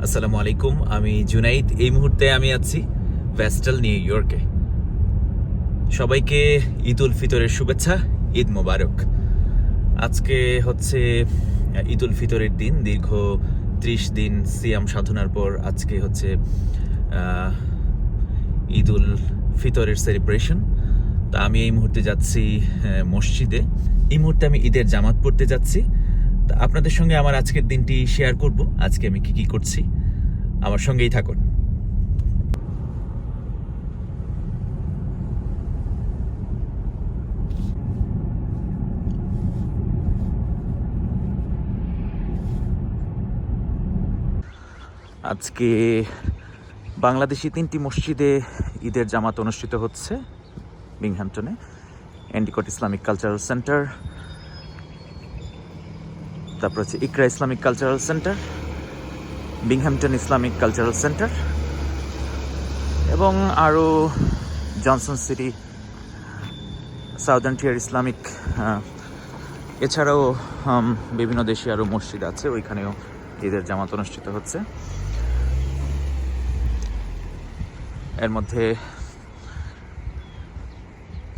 আসসালামু আলাইকুম, আমি জুনাইদ। এই মুহূর্তে আমি আছি ভেস্টাল, নিউ ইয়র্কে। সবাইকে ঈদ উল ফিতরের শুভেচ্ছা, ঈদ মোবারক। আজকে হচ্ছে ঈদ উল ফিতরের দিন। দীর্ঘ 30 দিন সিয়াম সাধনার পর আজকে হচ্ছে ঈদ উল ফিতরের সেলিব্রেশন। তা আমি এই মুহূর্তে যাচ্ছি মসজিদে। এই মুহূর্তে আমি ঈদের জামাত পড়তে যাচ্ছি। তা আপনাদের সঙ্গে আমার আজকের দিনটি শেয়ার করব। আজকে আমি কি করছি, আমার সঙ্গেই থাকুন। আজকে বাংলাদেশি 3টি মসজিদে ঈদের জামাত অনুষ্ঠিত হচ্ছে। বিংহ্যাম্পটনে এন্ডিকট ইসলামিক কালচারাল সেন্টার, তারপর হচ্ছে Iqra Islamic Cultural Center, Binghamton Islamic Cultural Center এবং আরও Johnson City, Southern Tier Islamic, এছাড়াও বিভিন্ন দেশে আরও মসজিদ আছে, ওইখানেও ঈদের জামাত অনুষ্ঠিত হচ্ছে। এর মধ্যে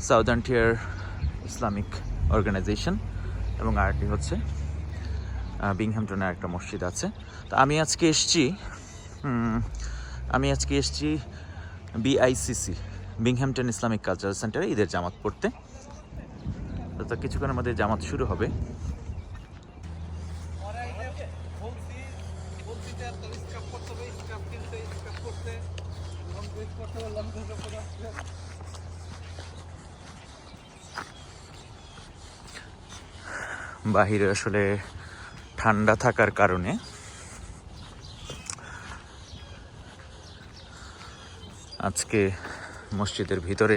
সাউদার্ন টিয়ার ইসলামিক অর্গানাইজেশন এবং আরেকটি হচ্ছে বিংহ্যাম্পটনে একটা মসজিদ আছে। তো আমি আজকে এসছি BICC, বিংহ্যাম্পটন ইসলামিক কালচারাল সেন্টারে ঈদের জামাত পড়তে। তো কিছুক্ষণের মধ্যে জামাত শুরু হবে। বাহিরে আসলে ঠান্ডা থাকার কারণে আজকে মসজিদের ভিতরে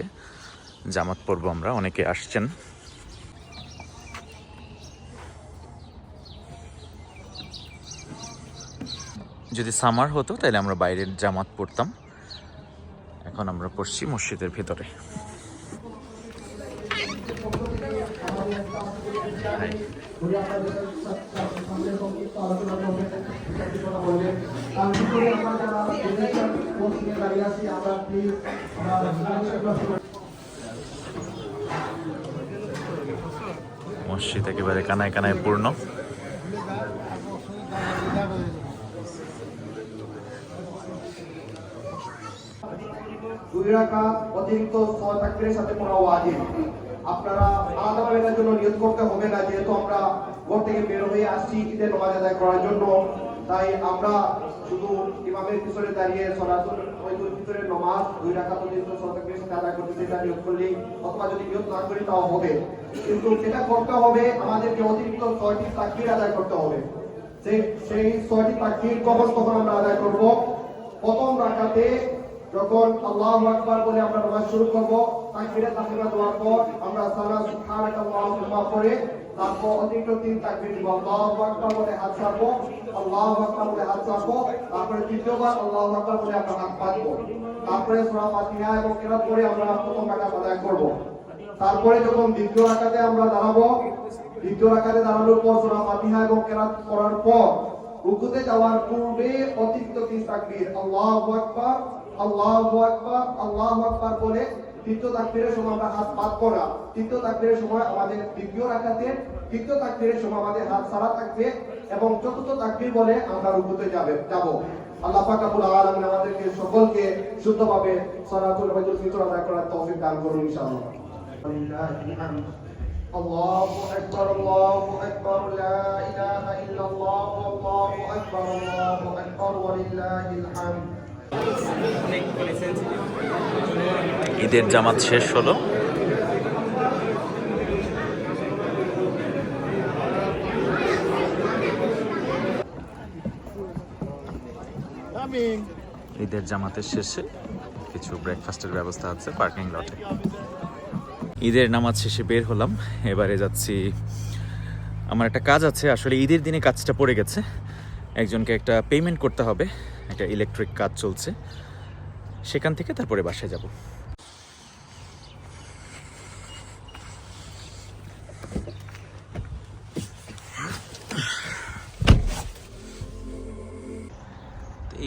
জামাত পড়ব আমরা। অনেকে আসছেন। যদি সামার হতো তাহলে আমরা বাইরের জামাত পড়তাম। এখন আমরা পড়ছি মসজিদের ভিতরে। মসজিদ একেবারে কানায় কানায় পূর্ণ। দুই রাকাত অতিরিক্ত সালাত তাকবীরের সাথে পড়া ওয়াজিব। আপনারা আলাদাভাবে এটার জন্য নিয়ত করতে হবে না, যেহেতু আমরা ঘর থেকে বের হয়ে আসছি ঈদের নামাজ আদায় করার জন্য। তাই আমরা শুধু ইমামের পিছনে দাঁড়িয়ে সলাতুল ঈদুল ফিতরের নামাজ 2 রাকাত অতিরিক্ত সালাত তাকবীরের সাথে আদায় করতে যেটা নিয়ত করলেই, অথবা যদি নিয়ত না করি তাও হবে। কিন্তু এটা করতে হবে, আমাদেরকে অতিরিক্ত 6টি তাকবীর আদায় করতে হবে। সেই 6টি তাকবীর কখন আমরা আদায় করব? প্রথম রাকাতে যখন আল্লাহু আকবার বলে আমরা নামাজ শুরু করব, তাকবীরে তাহমিদা দেওয়ার পর আমরা সানা সুবহানাল্লাহ পড়ে তারপর অতিরিক্ত 3 তাকবীর দিব। আল্লাহু আকবার বলে হাত ছাড়বো, আল্লাহু আকবার বলে হাত ছাড়বো, তারপরে তৃতীয়বার আল্লাহু আকবার বলে আমরা হাত পাতবো। তারপরে সূরা ফাতিহা এবং কিরাত পড়ে আমরা প্রথম রাকাত আদায় করব। তারপরে যখন দ্বিতীয় রাকাতে আমরা দাঁড়াবো, দ্বিতীয় রাকাতে দাঁড়ানোর পর সূরা ফাতিহা এবং কিরাত পড়ার পর রুকুতে যাওয়ার পূর্বে অতিরিক্ত 3 তাকবীর আল্লাহু আকবার, আল্লাহু আকবার, আল্লাহু আকবার বলে তৃতীয় তাকবীরের সময় আমরা হাত পাতবো না। তৃতীয় তাকবীরের সময় আমাদের দ্বিতীয় রাকাতে তৃতীয় তাকবীরের সময় আমাদের হাত ছাড়া থাকবে এবং চতুর্থ তাকবীর বলে আমরা রুকুতে যাব। আল্লাহ পাক রব্বুল আলামিন আমাদেরকে সকলকে শুদ্ধভাবে সালাতুল ঈদুল ফিতর আদায় করার তৌফিক দান করুন ইনশাআল্লাহ। আল্লাহু আকবার, আল্লাহু আকবার, লা ইলাহা ইল্লাল্লাহ, আল্লাহু আকবার, আল্লাহু আকবার, ওয়া লিল্লাহিল হামদ। ঈদের জামাত শেষ হলো। ঈদের জামাতের শেষে কিছু ব্রেকফাস্টের ব্যবস্থা আছে পার্কিং লটে। ঈদের নামাজ শেষে বের হলাম। এবারে যাচ্ছি, আমার একটা কাজ আছে। আসলে ঈদের দিনে কাজটা পড়ে গেছে, একজনকে একটা পেমেন্ট করতে হবে, একটা ইলেকট্রিক কাজ চলছে, সেখান থেকে তারপরে বাসায় যাব।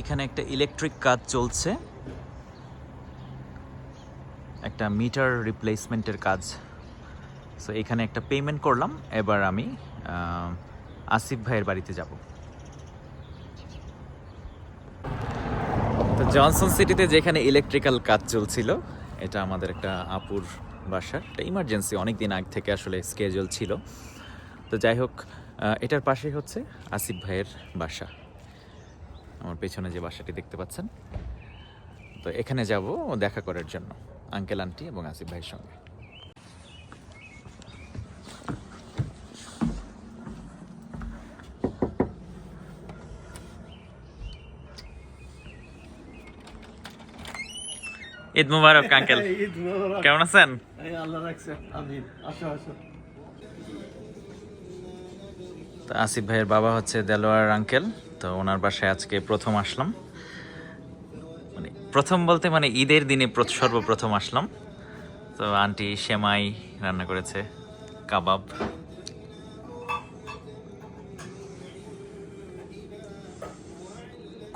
এখানে একটা ইলেকট্রিক কাজ চলছে, একটা মিটার রিপ্লেসমেন্টের কাজ। সো এখানে একটা পেমেন্ট করলাম, এবার আমি আসিফ ভাইয়ের বাড়িতে যাব। তো জনসন সিটিতে যেখানে ইলেকট্রিক্যাল কাজ চলছিল, এটা আমাদের একটা আপুর বাসা, এটা ইমার্জেন্সি অনেক দিন আগে থেকে আসলে স্কেজুল ছিল। তো যাই হোক, এটার পাশেই হচ্ছে আসিফ ভাইয়ের বাসা, আমার পেছনে যে বাসাটি দেখতে পাচ্ছেন। তো এখানে যাব দেখা করার জন্য আঙ্কেল আন্টি এবং আসিফ ভাইয়ের সঙ্গে। ঈদ মুবারক আঙ্কেল, কেমন আছেন? আল্লাহ রাখছে, আমিন। আসো আসো। তো আসিফ ভাইয়ের বাবা হচ্ছে দেলোয়ার আঙ্কেল, তো ওনার বাসায় আজকে প্রথম আসলাম, মানে প্রথম বলতে মানে ঈদের দিনে সর্বপ্রথম আসলাম। তো আন্টি সেমাই রান্না করেছে, কাবাব।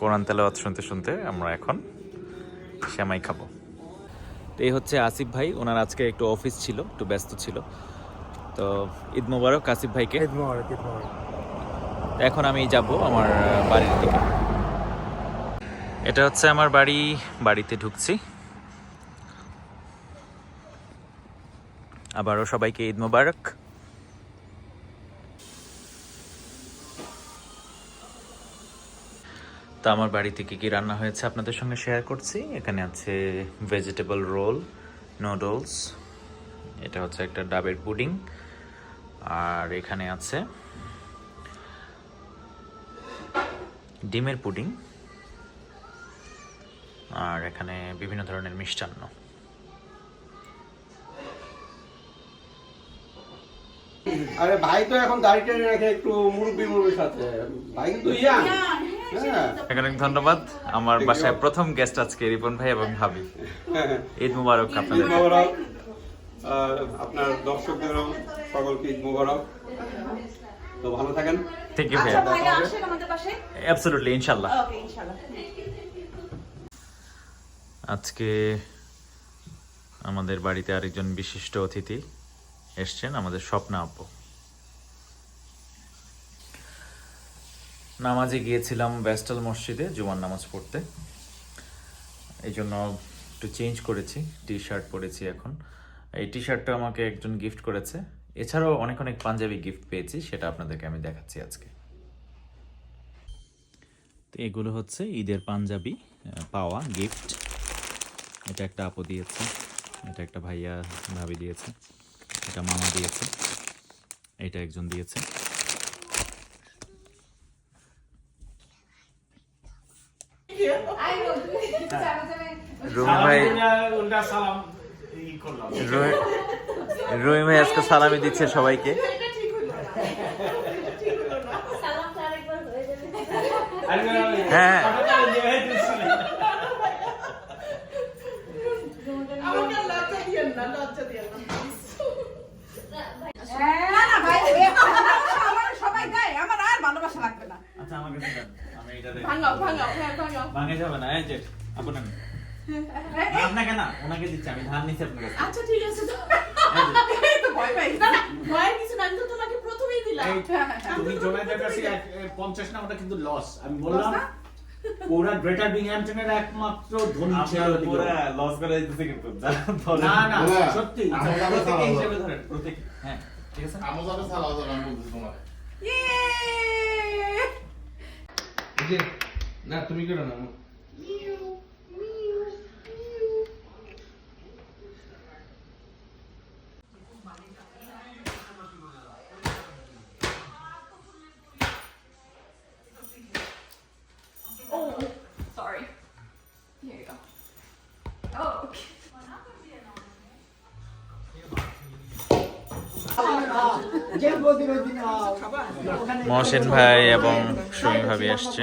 কোরআন তেলাওয়াত শুনতে শুনতে আমরা এখন সেমাই খাবো। তো এই হচ্ছে আসিফ ভাই, ওনার আজকে একটু অফিস ছিল, একটু ব্যস্ত ছিল। তো ঈদ মোবারক আসিফ ভাইকে। ঈদ মোবারক, ঈদ মোবারক। তো এখন আমি যাব আমার বাড়ির দিকে। এটা হচ্ছে আমার বাড়ি, বাড়িতে ঢুকছি। আবারও সবাইকে ঈদ মোবারক। তো আমার বাড়িতে কি কি রান্না হয়েছে আপনাদের সঙ্গে শেয়ার করছি। এখানে আছে ভেজিটেবল রোল, নুডলস, এটা হচ্ছে একটা ডাবের পুডিং, আর এখানে আছে ডিমের পুডিং, আর এখানে বিভিন্ন ধরনের মিষ্টান্ন। আরে ভাই তো এখন দাড়ি টেনে রাখে একটু মুরব্বি সাথে, ভাই কিন্তু ইয়াং। এখানে ধন্যবাদ। আমার বাসায় প্রথম গেস্ট আজকে রিপন ভাই এবং ভাবি। ঈদ মুবারক আপনাদের। ঈদ মোবারক। আপনার দর্শকদেরও সকলকে ঈদ মোবারক। তো ভালো থাকেন। থ্যাংক ইউ ভাইয়া। অ্যাবসলিউটলি, ইনশাআল্লাহ। আজকে আমাদের বাড়িতে আরেকজন বিশিষ্ট অতিথি এসছেন, আমাদের স্বপ্না আপু। নামাজে গিয়েছিলাম ব্যাস্টাল মসজিদে জুমার নামাজ পড়তে, এই জন্য একটু চেঞ্জ করেছি, টি শার্ট পরেছি এখন। এই টি শার্টটা আমাকে একজন গিফট করেছে, এছাড়াও অনেক অনেক পাঞ্জাবি গিফট পেয়েছি, সেটা আপনাদেরকে আমি দেখাচ্ছি আজকে। তো এগুলো হচ্ছে ঈদের পাঞ্জাবি পাওয়া গিফট। এটা একটা আপু দিয়েছে, এটা একটা ভাইয়া ভাবি দিয়েছে, এটা মামা দিয়েছে, এটা একজন দিয়েছে। রুমি ভাই আজকে সালামি দিচ্ছে সবাইকে। হ্যাঁ, আচ্ছা আমার কাছে দেন, আমি এটা দেব। ভাঙে যাবে না, এই যে আপু নেন। আপনাকে না, ওনাকে দিচ্ছি, আমি ধার নিচ্ছি আপনার কাছে। আচ্ছা ঠিক আছে, তো ভয় পাই না, ভয় কিছু না, আমি তো তোমাকে প্রথমেই দিলাম। তুমি জোনাইদের কাছে 50 না, ওটা কিন্তু লস। আমি বললাম ওরা গ্রেটার বিংহ্যামটনের একমাত্র ধনী ছেলে। পুরো লস করে দিতেছে কিন্তু। না না সত্যি প্রত্যেক হিসেবে ধরেন, প্রত্যেক। হ্যাঁ ঠিক আছে, আমার সাথে সালাম আমি বলছি তোমার। না তুমি কেন না Oh, sorry. Here you go. Oh, okay. Mohsin ভাই এবং সুমি ভাবি আসছে।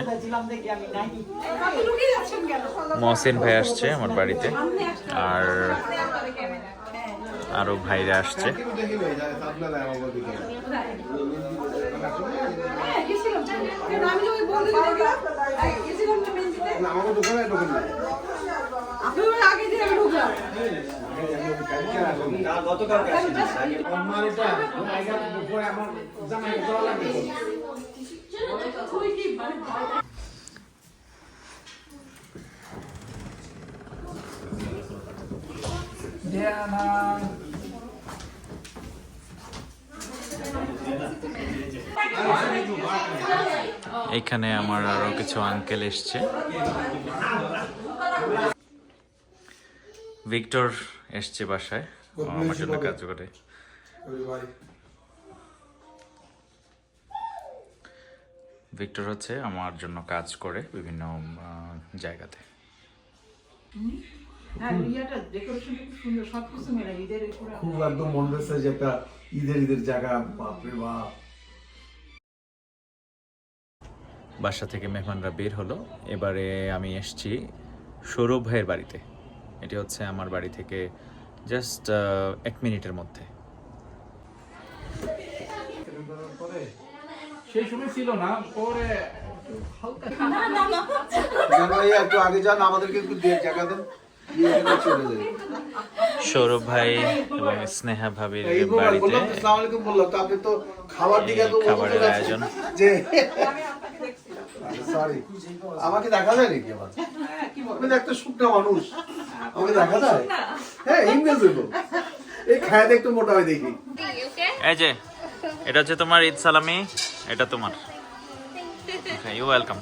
মহসিন ভাই আসছে আমার বাড়িতে, আর আরো ভাইরা আসছে। আমি ওই বলতে গেছিলাম তো মেহেন্দিতে। আমাকে দোকানে ঢোকেন না আপনি আগে দিয়ে ঢুকলাম আমার এটা পরে আমার জামাই করা লাগবে তুই কি মানে এখানে আমার আরো কিছু আঙ্কেল এসছে। ভিক্টর এসছে বাসায়, ও আমার জন্য কাজ করে। ভিক্টর হচ্ছে আমার জন্য কাজ করে বিভিন্ন জায়গাতে। হ্যাঁ ইয়াটা ডেকোরেশন খুব সুন্দর, সবকিছু মেলা ঈদের পুরো খুব একদম মনে হচ্ছে যে একটা ঈদের জায়গা। বাপরে বাপ। বাসা থেকে মেহমানরা বের হলো, এবারে আমি এসছি সৌরভ ভাইয়ের বাড়িতে। এটি হচ্ছে আমার বাড়ি থেকে জাস্ট 1 মিনিটের মধ্যে। সেই সময় ছিল না, পরে একটু আগে যান, আমাদেরকে একটু জায়গা দেন, চলে যাই। সৌরভ ভাই এবং স্নেহা ভাবির বাড়িতে বললাম তো, আপনি তো খাবার দিকে খাবারের আয়োজন। যে সরি, আমাকে দেখা যায় নাকি? আমার আপনি একটা শুকনা মানুষ, আমাকে দেখা যায়? হ্যাঁ, ইনভিজিবল। এই খায় একটু মোটা হয় দেখি। এই যে এটা হচ্ছে তোমার ঈদ সালামি, এটা তোমার। You welcome.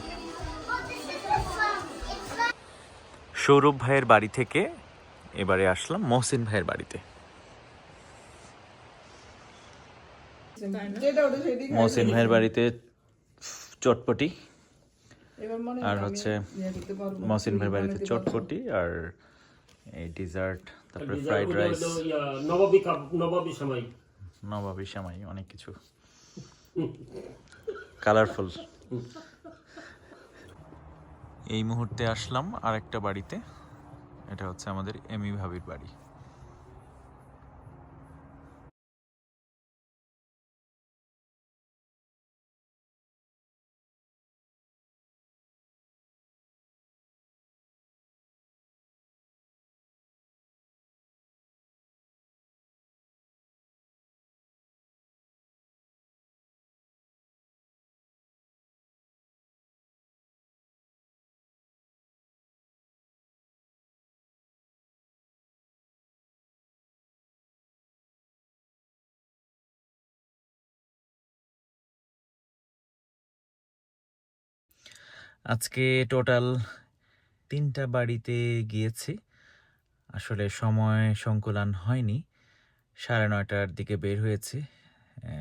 সৌরভ ভাইয়ের বাড়ি থেকে এবারে আসলাম মহসিন ভাইয়ের বাড়িতে। মহসিন ভাইয়ের বাড়িতে চটপটি আর হচ্ছে মহসিন ভাইয়ের বাড়িতে চটপটি আর এই ডিজার্ট, তারপরে ফ্রাইড রাইস, নবাবী সামাই, অনেক কিছু কালারফুল। এই মুহূর্তে আসলাম আরেকটা বাড়িতে, এটা হচ্ছে আমাদের এমি ভাবির বাড়ি। আজকে টোটাল 3টা বাড়িতে গিয়েছি। আসলে সময় সংকুলান হয়নি, 9:30টার দিকে বের হয়েছি,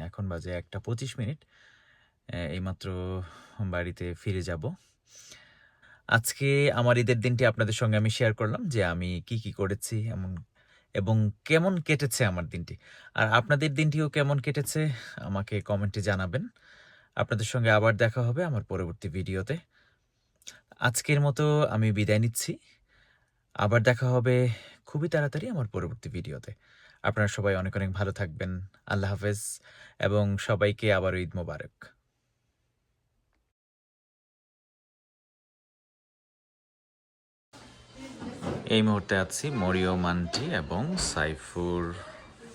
এখন বাজে 1:25। এইমাত্র বাড়িতে ফিরে যাব। আজকে আমার ঈদের দিনটি আপনাদের সঙ্গে আমি শেয়ার করলাম যে আমি কি কি করেছি এবং কেমন কেটেছে আমার দিনটি। আর আপনাদের দিনটিও কেমন কেটেছে আমাকে কমেন্টে জানাবেন। আপনাদের সঙ্গে আবার দেখা হবে আমার পরবর্তী ভিডিওতে। আজকের মতো আমি বিদায় নিচ্ছি, আবার দেখা হবে খুবই তাড়াতাড়ি আমার পরবর্তী ভিডিওতে। আপনারা সবাই অনেক অনেক ভালো থাকবেন। আল্লাহ হাফেজ এবং সবাইকে আবারও ঈদ মোবারক। এই মুহূর্তে আছি মরিয়ম আন্টি এবং সাইফুর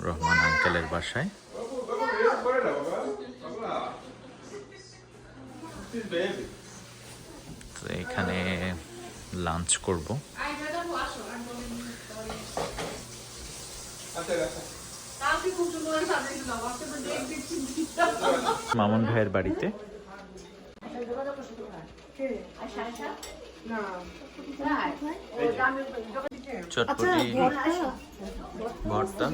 রহমান আঙ্কেলের বাসায়। তো এখানে লাঞ্চ করব। মামুন ভাইয়ের বাড়িতে চটপটি, ভর্তা,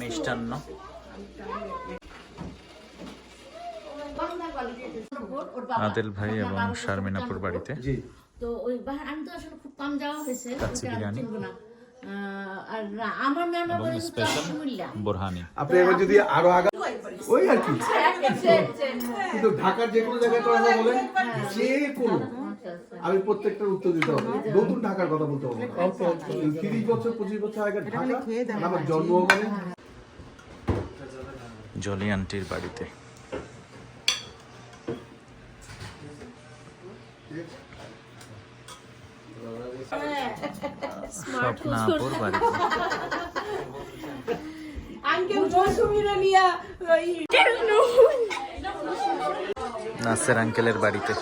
মিষ্টান্ন। আদেল ভাই এবং শারমিনাপুর বাড়িতে তো ওই আমি তো আসলে খুব কম যাওয়া হয়েছে, কাচ্চি বিরিয়ানি আর আমার মেম্বার এবং স্পেশাল বোরহানি। আপনি এবার যদি আরো আগে ওই আর কি, কিন্তু ঢাকার যে কোনো জায়গায় কথা বলেন, যে কোনো আমি প্রত্যেকটার উত্তর দিতে হবে। নতুন ঢাকার কথা বলতে হবে। 30 বছর 25 বছর আগে ঢাকা আমার জন্ম ওখানে। জলি আন্টির বাড়িতে স্বপ্নাপুর বাড়িতে আঙ্কেল মৌসুমীরা নিয়া নাসের আঙ্কেলের বাড়িতে